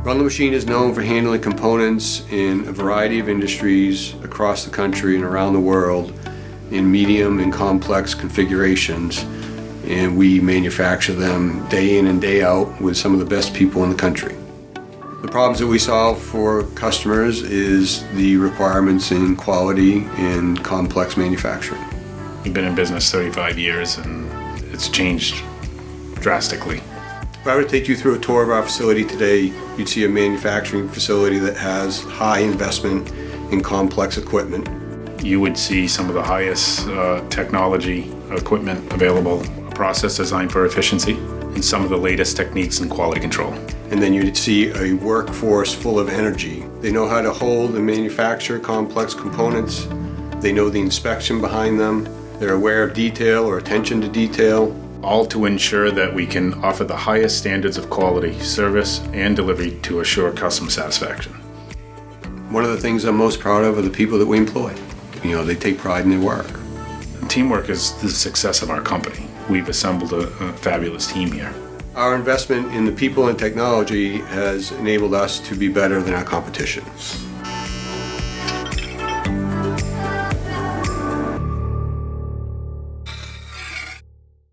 Arundel Machine is known for handling components in a variety of industries across the country and around the world in medium and complex configurations, and we manufacture them day in and day out with some of the best people in the country. The problems that we solve for customers is the requirements in quality and complex manufacturing. We've been in business 35 years and it's changed drastically. If I were to take you through a tour of our facility today, you'd see a manufacturing facility that has high investment in complex equipment. You would see some of the highest technology equipment available, a process designed for efficiency, and some of the latest techniques in quality control. And then you'd see a workforce full of energy. They know how to hold and manufacture complex components. They know the inspection behind them. They're aware of detail or attention to detail. All to ensure that we can offer the highest standards of quality, service, and delivery to assure customer satisfaction. One of the things I'm most proud of are the people that we employ. They take pride in their work. Teamwork is the success of our company. We've assembled a fabulous team here. Our investment in the people and technology has enabled us to be better than our competition.